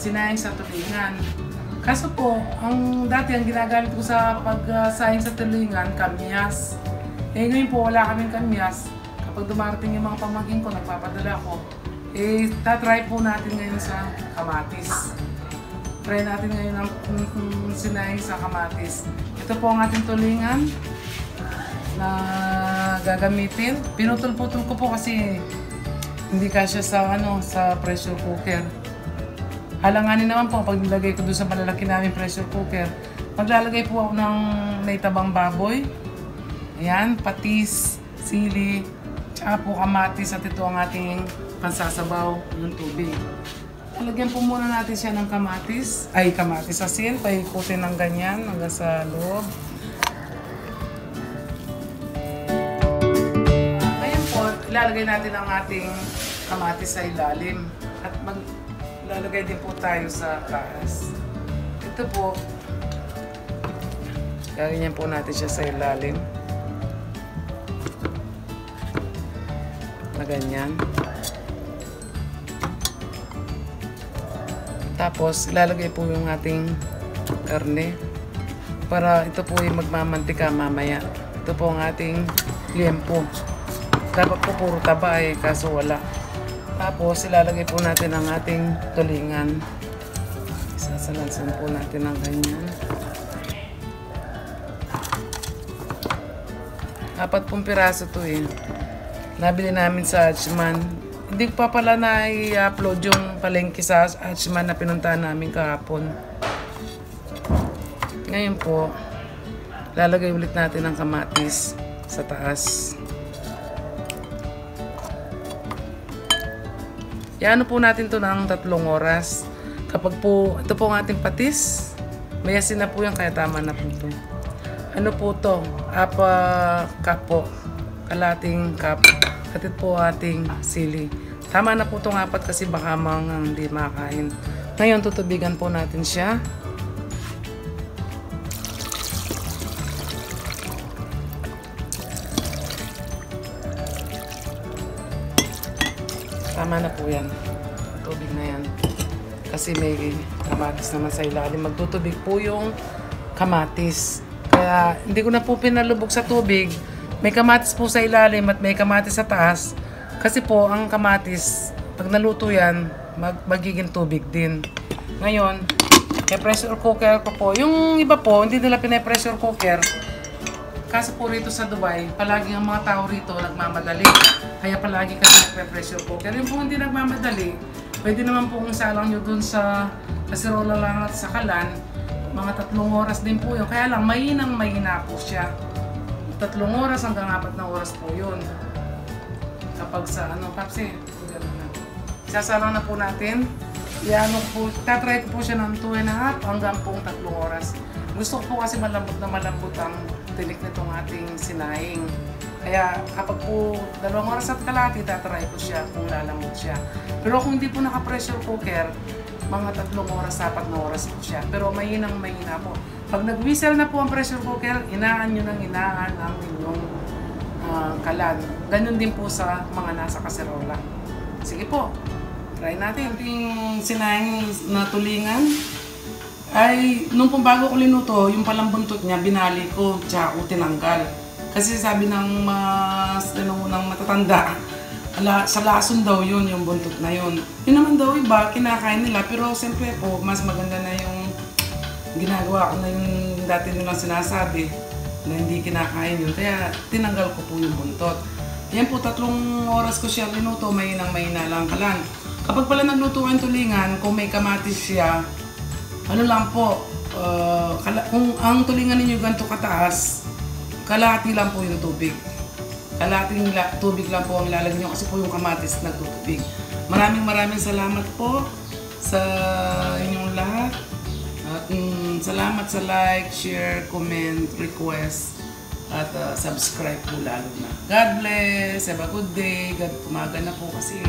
sinayang sa tulingan. Kaso po, dati ang ginagamit ko sa pagsayang sa tulingan, kamyas. Ngayon po wala kaming kamyas. Kapag dumarating yung mga pamangkin ko, nagpapadala ko. Tatry po natin ngayon sa kamatis. Try natin ngayon ang sinayang sa kamatis. Ito po ang ating tulingan na gagamitin. Pinutol-putol ko po kasi hindi kasya sa pressure cooker. Halanganin naman po pag nilagay ko doon sa malalaki namin pressure cooker. Maglalagay po ako ng naitabang baboy. Ayan, patis, sili, tsaka po kamatis at ito ang ating pansasabaw ng tubig. Lagyan po muna natin siya ng kamatis asin, paikutin ng ganyan hanggang sa loob. Ngayon po, ilalagay natin ang ating kamatis sa ilalim at maglalagay din po tayo sa taas. Ito po, gaganyan po natin siya sa ilalim na ganyan. Tapos, ilalagay po yung ating karne para ito po yung magmamantika mamaya. Ito po ang ating liempo. Dapat po puro taba kaso wala. Tapos, ilalagay po natin ang ating tulingan. Sasalansan po natin ng ganyan. 4 piraso to Nabili namin sa Achman. Hindi ko pa pala na-i-upload yung palengke sa Achman na pinuntahan namin kahapon. Ngayon po, lalagay ulit natin ang kamatis sa taas. Iano po natin to ng 3 oras. Kapag po, ito po ang ating patis. May asin na po yan, kaya tama na po to. Ano po to? Cup po. Kalating cup. Katit po ating sili. Tama na po itong 4 kasi baka hindi makakain. Ngayon, tutubigan po natin siya. Tama na po yan. Tubig na yan. Kasi may kamatis naman sa ilalim. Magtutubig po yung kamatis. Kaya hindi ko na po pinalubog sa tubig. May kamatis po sa ilalim at may kamatis sa taas. Kasi po, ang kamatis, pag naluto yan, magiging tubig din. Ngayon, pressure cooker ko po. Yung iba po, hindi nila pinay-pressure cooker. Kasi po rito sa Dubai, palagi ang mga tao rito nagmamadali. Kaya palagi kasi nagpe-pressure cooker. Yung po hindi nagmamadali, pwede naman po kung salang nyo dun sa kasirola lang at sa kalan. Mga 3 oras din po yun. Kaya lang, mahina po siya. 3 oras hanggang 4 na oras po yun. Kapag sa Papsi, isasalang na po natin. Tatry ko po siya ng 2.5 hanggang pong 3 oras. Gusto ko po kasi malambot ang tinik nitong ating sinaying. Kaya kapag po 2 oras at kalahati, tatry ko siya kung lalambot siya. Pero kung hindi po naka-pressure cooker, mga 3 oras, 4 na oras po siya. Pero mahina po. Pag nag-whistle na po ang pressure cooker, inaan nyo ng inaan ang inyong kalan. Ganun din po sa mga nasa kaserola. Sige po, try natin. Yung sinayang na tulingan, nung pong bago ko linuto, yung palang buntot niya, binali ko, tsaka ko tinanggal. Kasi sabi ng matatanda, sa lason daw yun, yung buntot na yun. Yun naman daw iba, kinakain nila. Pero siyempre po, mas maganda na yung ginagawa ko na yung dati nilang sinasabi na hindi kinakain yun. Kaya tinanggal ko po yung buntot. Yan po, 3 oras ko siya linuto, mahina lang kalan. Kapag pala nagluto ang tulingan, kung may kamatis siya, lang po, kung ang tulingan ninyo ganito kataas, kalahati lang po yung tubig. Kalahating tubig lang po ang ilalagay nyo kasi po yung kamatis nagtutubig. Maraming salamat po sa inyong lahat. At salamat sa like, share, comment, request, at subscribe po lalo na. God bless! Have a good day! Umaga na po kasi